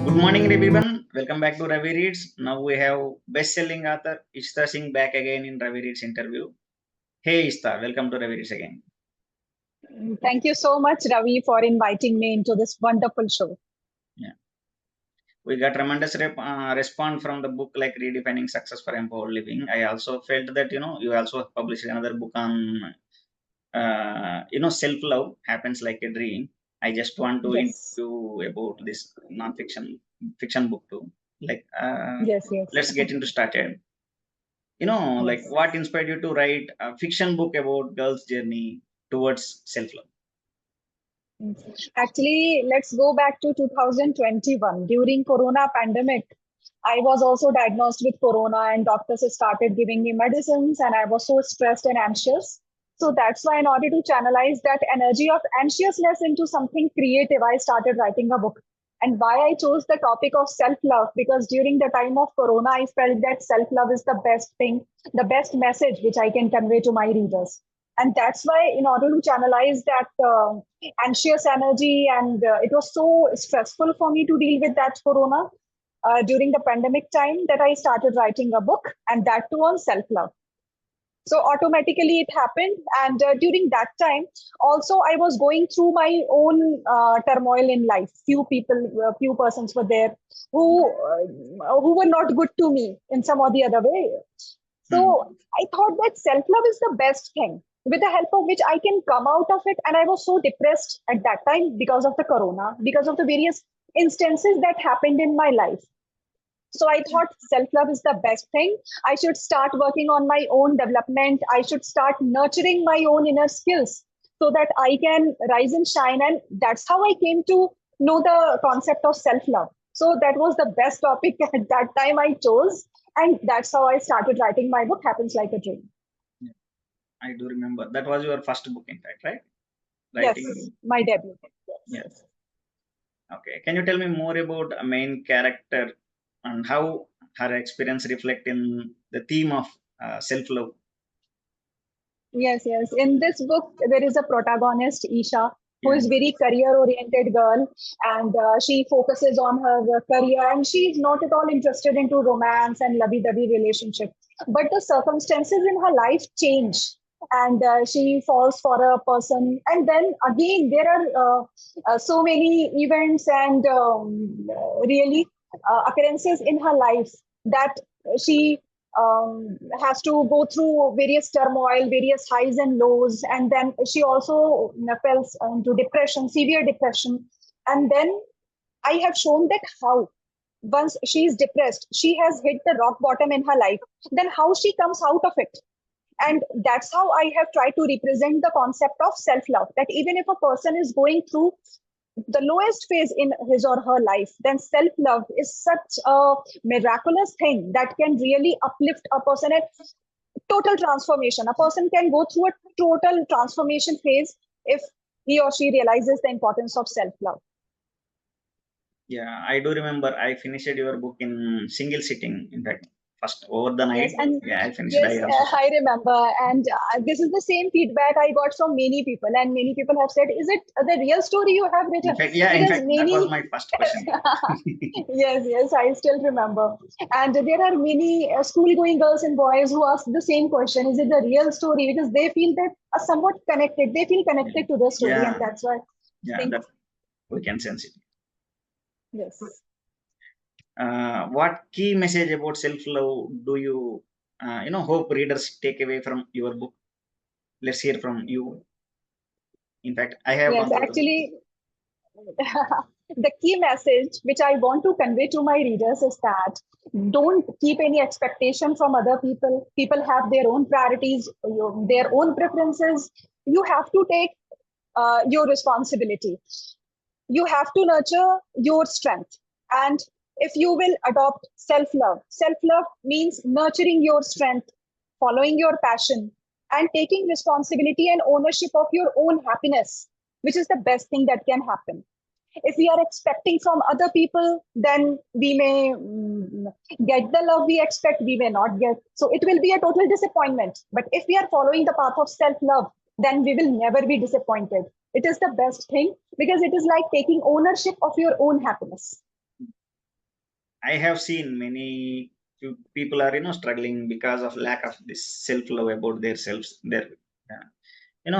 Good morning, everyone. Welcome back to Ravi Reads. Now we have best-selling author Eshita Singh back again in Ravi Reads interview. Hey Eshita, welcome to Ravi Reads again. Thank you so much, Ravi, for inviting me into this wonderful show. Yeah, we got tremendous response from the book like Redefining Success for Empowered Living. I also felt that you also published another book on self-love happens like a dream. I just want to Yes, interview about this non-fiction fiction book too. Like, yes, yes, let's get into started. Like yes. what inspired you to write a fiction book about girls' journey towards self-love? Actually, let's go back to 2021. During Corona pandemic, I was also diagnosed with Corona, and doctors started giving me medicines, and I was so stressed and anxious. So that's why, in order to channelize that energy of anxiousness into something creative, I started writing a book. And why I chose the topic of self love, because during the time of Corona, I felt that self love is the best thing, the best message which I can convey to my readers. And that's why, in order to channelize that anxious energy, and it was so stressful for me to deal with that Corona during the pandemic time, that I started writing a book, and that too on self love. So automatically it happened, and during that time also I was going through my own turmoil in life. Few persons were there who were not good to me in some or the other way. So Hmm. I thought that self love is the best thing, with the help of which I can come out of it. And I was so depressed at that time because of the Corona, because of the various instances that happened in my life. So I thought self love is the best thing. I should start working on my own development. I should start nurturing my own inner skills so that I can rise and shine. And that's how I came to know the concept of self love. So that was the best topic at that time I chose. And that's how I started writing my book, Happens Like a Dream. Yeah, I do remember that was your first book, in fact, right? Yes, Writing. my debut. Yes, Yeah. yes. Okay. Can you tell me more about a main character and how her experience reflect in the theme of self-love? Yes, yes. In this book, there is a protagonist, Isha, who Yeah. is very career-oriented girl, and she focuses on her career, and she is not at all interested into romance and lovey-dovey relationship. But the circumstances in her life change, and she falls for a person, and then again there are so many events and really occurrences in her life that she has to go through various turmoil, various highs and lows, and then she also fell into depression, severe depression. And then I have shown that how once she is depressed, she has hit the rock bottom in her life, then how she comes out of it. And that's how I have tried to represent the concept of self love, that even if a person is going through the lowest phase in his or her life, then self love is such a miraculous thing that can really uplift a person at total transformation. A person can go through a total transformation phase if he or she realizes the importance of self love. Yeah, I do remember. I finished your book in single sitting. In fact, first over the Yes, night. and Yeah, I finished. yes, I also. I remember. And this is the same feedback I got from many people. And many people have said, is it the real story you have In written? fact, yeah. In Because fact, that was many, my first question. yes, yes, I still remember. And there are many school-going girls and boys who ask the same question, is it the real story? Because they feel that are somewhat connected. They feel Yeah, connected to the story. And yeah, that's why I yeah. think, That we can sense it. yes. What key message about self-love do you, hope readers take away from your book? Let's hear from you. In fact, I have Yes, gone through the book. actually, the key message which I want to convey to my readers is that don't keep any expectation from other people. People have their own priorities, their own preferences. You have to take your responsibility. You have to nurture your strength. And if you will adopt self love means nurturing your strength, following your passion, and taking responsibility and ownership of your own happiness, which is the best thing that can happen. If we are expecting from other people, then we may get the love we expect, we may not get. So it will be a total disappointment. But if we are following the path of self love, then we will never be disappointed. It is the best thing because it is like taking ownership of your own happiness. I have seen many people are struggling because of lack of this self love about their selves. Their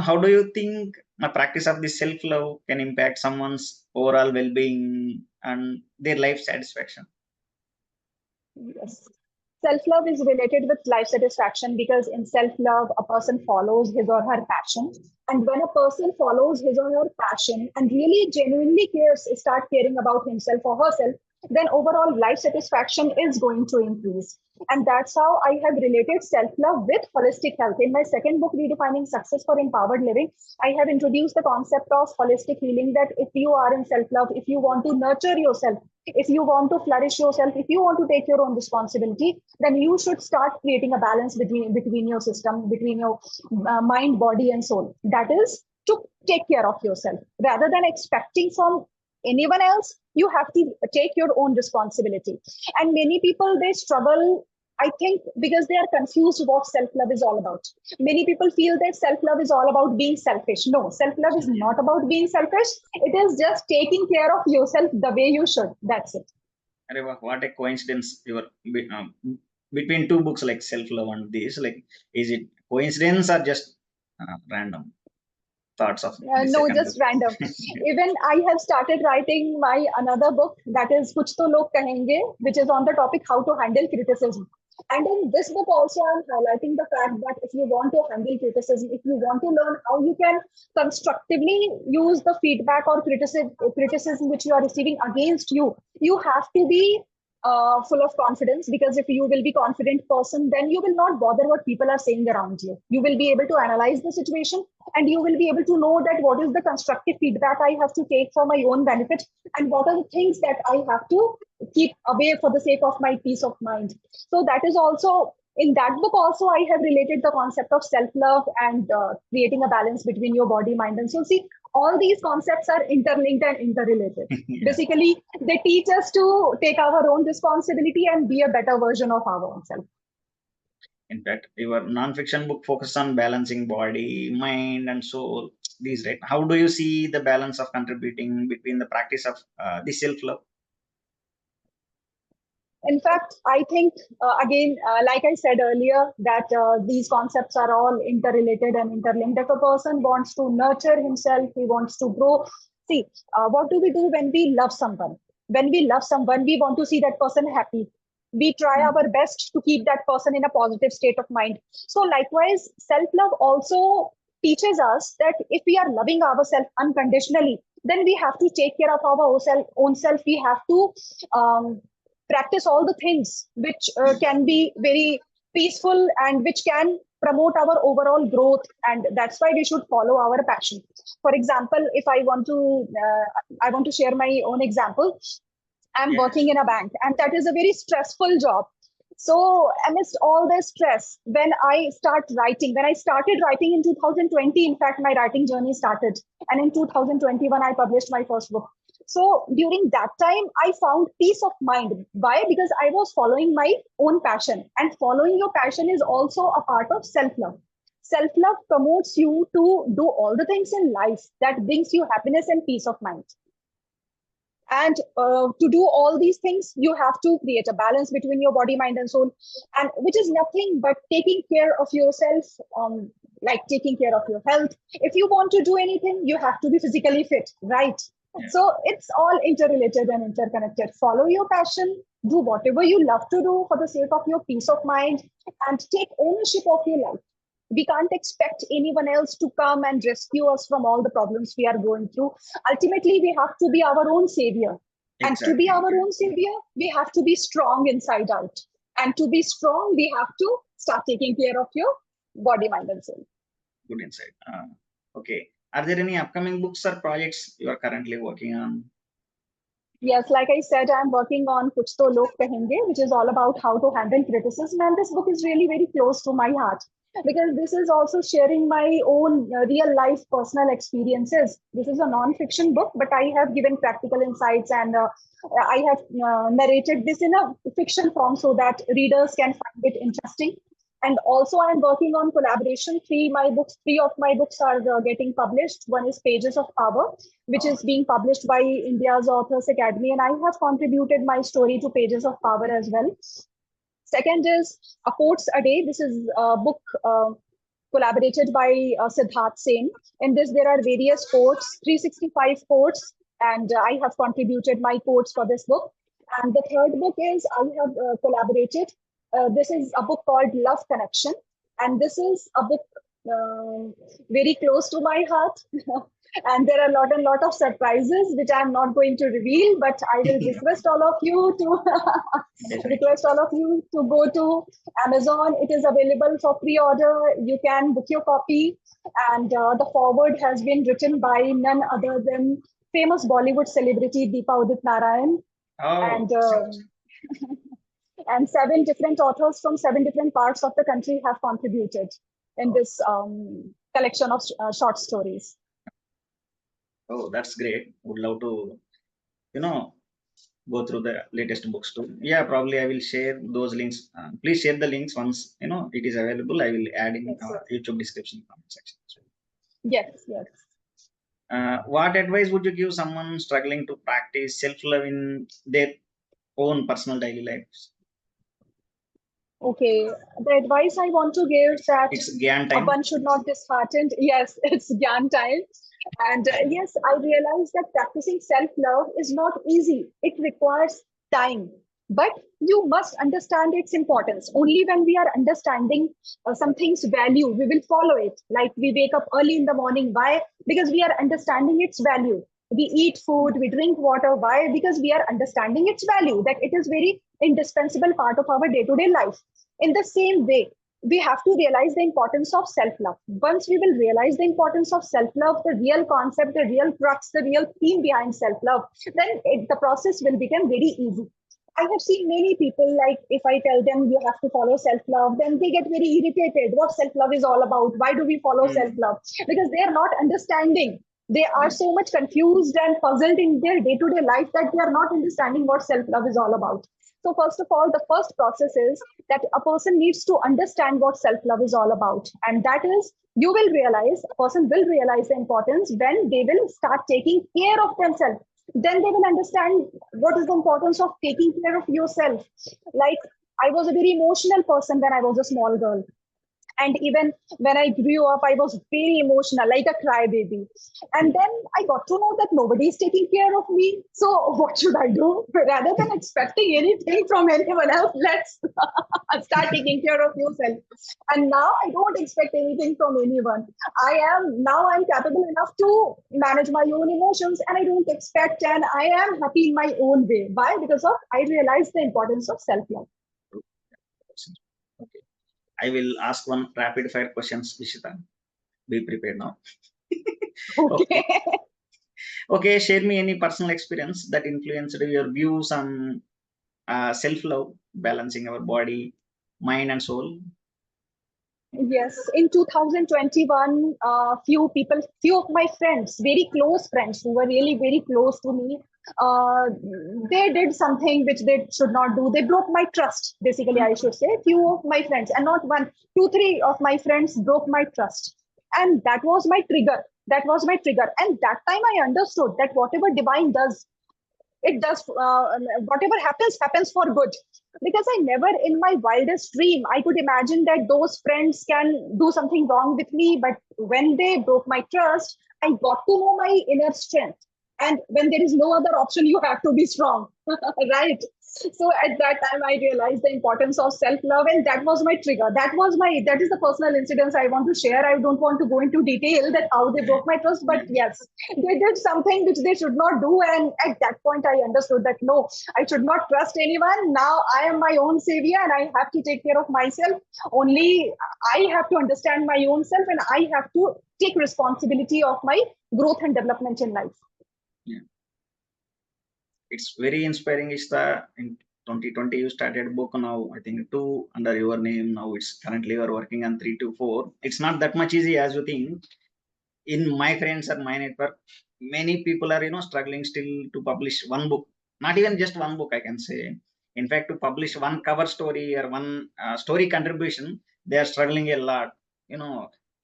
how do you think a practice of this self love can impact someone's overall well being and their life satisfaction? Yes. Self love is related with life satisfaction because in self love, a person follows his or her passion. And when a person follows his or her passion and really genuinely cares, start caring about himself or herself, then overall life satisfaction is going to increase. And that's how I have related self love with holistic health. In my second book, Redefining Success for Empowered Living, I have introduced the concept of holistic healing that if you are in self love, if you want to nurture yourself, if you want to flourish yourself, if you want to take your own responsibility, then you should start creating a balance between your system, between your mind, body, and soul. That is to take care of yourself rather than expecting from anyone else. You have to take your own responsibility. And many people, they struggle, I think, because they are confused what self-love is all about. Many people feel that self-love is all about being selfish. No, self-love is not about being selfish. It is just taking care of yourself the way you should. That's it. What a coincidence! Between two books like self love and this, like, is it coincidence or just random thoughts of the No, second book? just random. Even I have started writing my another book that is Kuch To Log Kahenge, which is on the topic how to handle criticism. And in this book also, I'm highlighting the fact that if you want to handle criticism, if you want to learn how you can constructively use the feedback or criticism which you are receiving against you, you have to be full of confidence, because if you will be confident person, then you will not bother what people are saying around you. You will be able to analyze the situation, and you will be able to know that what is the constructive feedback I have to take for my own benefit, and what are the things that I have to keep away for the sake of my peace of mind. So that is also in that book also I have related the concept of self-love and creating a balance between your body, mind, and soul. See, all these concepts are interlinked and interrelated. Yeah. Basically, they teach us to take our own responsibility and be a better version of our own self. In fact, your non-fiction book focuses on balancing body, mind, and soul. These, right? How do you see the balance of contributing between the practice of the self-love? In fact, I think, again, like I said earlier, that these concepts are all interrelated and interlinked. If a person wants to nurture himself, he wants to grow. See, what do we do when we love someone? When we love someone, we want to see that person happy. We try our best to keep that person in a positive state of mind. So, likewise, self love also teaches us that if we are loving ourselves unconditionally, then we have to take care of our own self. We have to practice all the things which can be very peaceful and which can promote our overall growth, and that's why we should follow our passion. For example, if I want to share my own example. I'm Yes. working in a bank, and that is a very stressful job. So amidst all this stress, when I started writing in 2020, in fact, my writing journey started. And in 2021, I published my first book. So during that time, I found peace of mind. Why? Because I was following my own passion. And following your passion is also a part of self-love. Self-love promotes you to do all the things in life that brings you happiness and peace of mind. And to do all these things, you have to create a balance between your body, mind, and soul, and which is nothing but taking care of yourself, like taking care of your health. If you want to do anything, you have to be physically fit, right? Yeah. So it's all interrelated and interconnected. Follow your passion, do whatever you love to do for the sake of your peace of mind, and take ownership of your life. We can't expect anyone else to come and rescue us from all the problems we are going through. Ultimately, we have to be our own savior. And to be Exactly. our own savior, we have to be strong inside out. And to be strong, we have to start taking care of your body, mind, and soul. Good insight. Okay. Are there any upcoming books or projects you are currently working on? Yes, like I said, I'm working on Kuch To Log Kahenge, which is all about how to handle criticism. And this book is really very close to my heart because this is also sharing my own real life personal experiences. This is a non-fiction book, but I have given practical insights, and I have narrated this in a fiction form so that readers can find it interesting. And also, I'm working on collaboration. Three of my books are getting published. One is Pages of Power, which is being published by India's Authors Academy, and I have contributed my story to Pages of Power as well. Second is A Quotes a Day. This is a book collaborated by Siddharth Singh. In this, there are various quotes, 365 quotes, and I have contributed my quotes for this book. And the third book is I have collaborated. This is a book called Love Connection, and this is a book very close to my heart. And there are a lot of surprises which I'm not going to reveal, but I will request all of you to go to Amazon. It is available for pre-order. You can book your copy, and the foreword has been written by none other than famous Bollywood celebrity Deepa Udit Narayan, and and 7 different authors from 7 different parts of the country have contributed in this collection of short stories. Oh, that's great. Would love to, go through the latest books too. Yeah, probably I will share those links. Please share the links once, it is available. I will add in YouTube description comment section. Yes, yes. What advice would you give someone struggling to practice self-love in their own personal daily lives? Okay, the advice I want to give is that It's Gyan time. one should not disheartened. Yes, it's Gyan time. And yes, I realize that practicing self-love is not easy. It requires time. But you must understand its importance. Only when we are understanding something's value, we will follow it. Like we wake up early in the morning. Why? Because we are understanding its value. We eat food, we drink water. Why? Because we are understanding its value, that it is very indispensable part of our day-to-day life. In the same way, we have to realize the importance of self-love. Once we will realize the importance of self-love, the real concept, the real crux, the real theme behind self-love, then the process will become very easy. I have seen many people, like if I tell them you have to follow self-love, then they get very irritated. What self-love is all about? Why do we follow self-love? Because they are not understanding. They are so much confused and puzzled in their day-to-day life that they are not understanding what self-love is all about. So first of all, the first process is that a person needs to understand what self-love is all about. And that is, a person will realize the importance when they will start taking care of themselves. Then they will understand what is the importance of taking care of yourself. Like, I was a very emotional person when I was a small girl. And even when I grew up, I was very emotional, like a crybaby. And then I got to know that nobody is taking care of me. So what should I do? Rather than expecting anything from anyone else, let's start taking care of yourself. And now I don't expect anything from anyone. I'm capable enough to manage my own emotions, and I don't expect, and I am happy in my own way. Why? Because I realize the importance of self-love. Okay. I will ask one rapid fire questions, Eshita. Be prepared now. Okay. Okay, share me any personal experience that influenced your views on self-love, balancing our body, mind, and soul. Yes, in 2021, few of my friends, very close friends who were really very close to me, uh, they did something which they should not do. They broke my trust, basically, I should say. Few of my friends, and not one, two, three of my friends broke my trust. And that was my trigger. That was my trigger. And that time I understood that whatever divine does, it does, whatever happens for good. Because I never in my wildest dream I could imagine that those friends can do something wrong with me. But when they broke my trust, I got to know my inner strength. And when there is no other option, you have to be strong. Right? So at that time I realized the importance of self-love, and that was my trigger. That is the personal incidents I want to share. I don't want to go into detail that how they broke my trust, but yes, they did something which they should not do. And at that point I understood that no, I should not trust anyone. Now I am my own savior, and I have to take care of myself. Only I have to understand my own self, and I have to take responsibility of my growth and development in life. It's very inspiring. In 2020 you started book. Now I think 2 under your name. Now it's currently you are working on 3 to 4. It's not that much easy as you think. In my friends and my network, many people are struggling still to publish one book. Not even just one book, I can say. In fact, to publish one cover story or one story contribution, they are struggling a lot.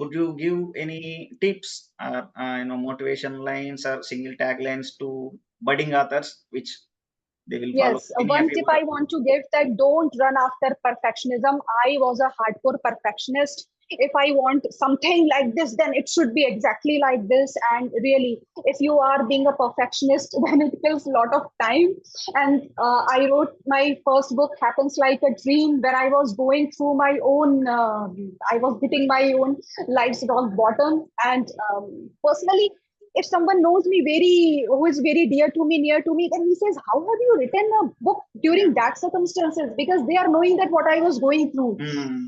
Could you give any tips or motivation lines or single taglines to budding authors which they will follow Yes, any of one your tip book? I want to give, that don't run after perfectionism. I was a hardcore perfectionist. If I want something like this, then it should be exactly like this. And really, if you are being a perfectionist, then it kills a lot of time. And I wrote my first book, Happens Like a Dream, where I was going through my own, I was hitting my own life's rock bottom. And personally, if someone knows me very, who is very dear to me, near to me, then he says, how have you written a book Yeah. during that circumstances? Because they are knowing that what I was going through.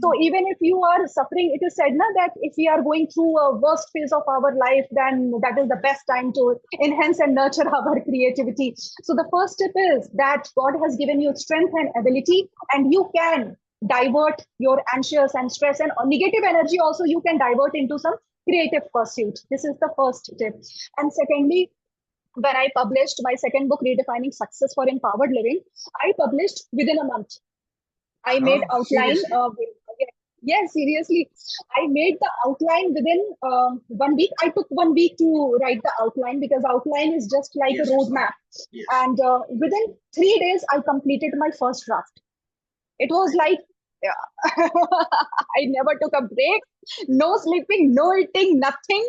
So even if you are suffering, it is said na, that if we are going through a worst phase of our life, then that is the best time to enhance and nurture our creativity. So the first tip is that God has given you strength and ability, and you can divert your anxious and stress and negative energy also, you can divert into some creative pursuit. This is the first tip. And secondly, when I published my second book, Redefining Success for Empowered Living, I published within a month. I made Oh, outline. seriously? Yes, seriously. I made the outline within 1 week. I took 1 week to write the outline because outline is just like a Yes, yes, roadmap. yes. And within 3 days, I completed my first draft. It was like, yeah. I never took a break, no sleeping, no eating, nothing.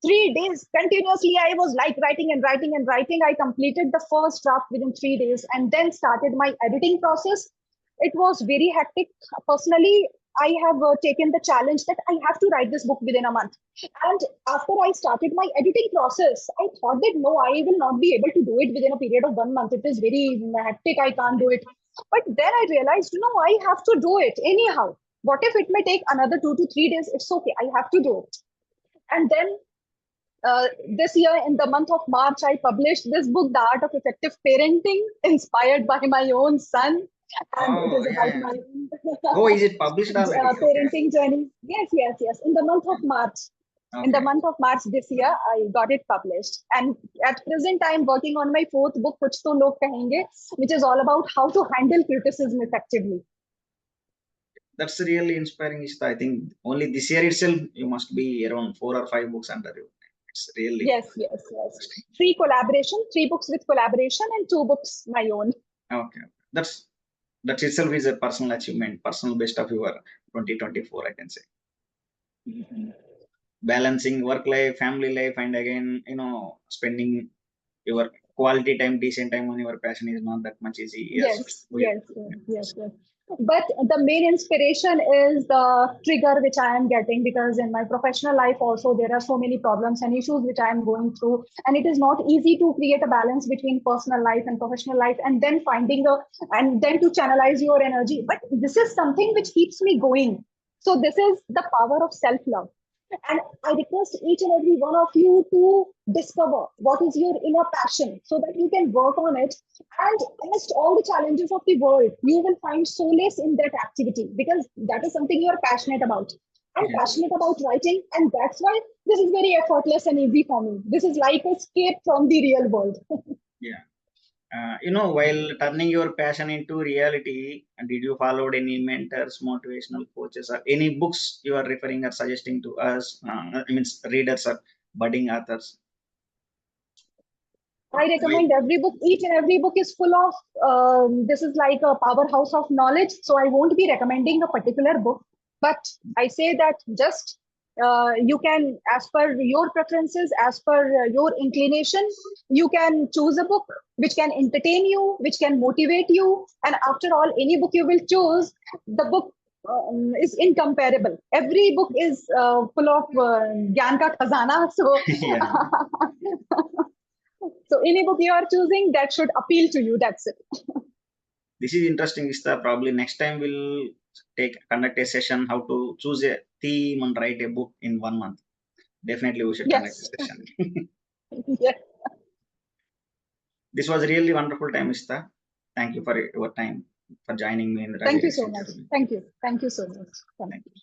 3 days continuously, I was like writing and writing and writing. I completed the first draft within 3 days and then started my editing process. It was very hectic. Personally, I have taken the challenge that I have to write this book within a month. And after I started my editing process, I thought that no, I will not be able to do it within a period of 1 month. It is very hectic. I can't do it. But then I realized, no, I have to do it anyhow. What if it may take another 2 to 3 days? It's okay. I have to do it. And then this year, in the month of March, I published this book, The Art of Effective Parenting, inspired by my own son. And it Oh, is yeah, about yeah. my Oh, is it published already? Okay. parenting journey. Yes, yes, yes. In the month of March. In the Okay. month of March this year, I got it published. And at present, I am working on my fourth book, Kuch To Log Kahenge, which is all about how to handle criticism effectively. That's really inspiring, Ishta. I think only this year itself, you must be around 4 or 5 books under you. It's really Yes, yes, yes. Three collaboration, 3 books with collaboration, and 2 books my own. okay. That itself is a personal achievement, personal best of your 2024, I can say. Balancing work life, family life, and again, spending your quality time, decent time on your passion is not that much easy. Yes, Yes, yes, yes, yes, yes. But the main inspiration is the trigger which I am getting, because in my professional life also there are so many problems and issues which I am going through, and it is not easy to create a balance between personal life and professional life, and then finding a and then to channelize your energy. But this is something which keeps me going. So this is the power of self love. And I request each and every one of you to discover what is your inner passion so that you can work on it. And amidst all the challenges of the world, you will find solace in that activity because that is something you are passionate about. I'm yes, passionate about writing, and that's why this is very effortless and easy for me. This is like escape from the real world. yeah. While turning your passion into reality, did you follow any mentors, motivational coaches, or any books you are referring or suggesting to us? I mean, readers or budding authors. I While, recommend every book. Each and every book is full of, this is like a powerhouse of knowledge. So I won't be recommending a particular book, but I say that just you can, as per your preferences, as per your inclination, you can choose a book which can entertain you, which can motivate you. And after all, any book you will choose, the book is incomparable. Every book is full of gyan ka khazana. So yeah, So any book you are choosing that should appeal to you. That's it. this is interesting. Is the probably next time we'll conduct a session how to choose a theme and write a book in 1 month. Definitely, we should conduct a Yes. session. Yes. This was really wonderful time, Ishta. Thank you for your time for joining me in the Thank you Residing so much. interview. Thank you. Thank you so much. Thank Thank you. you.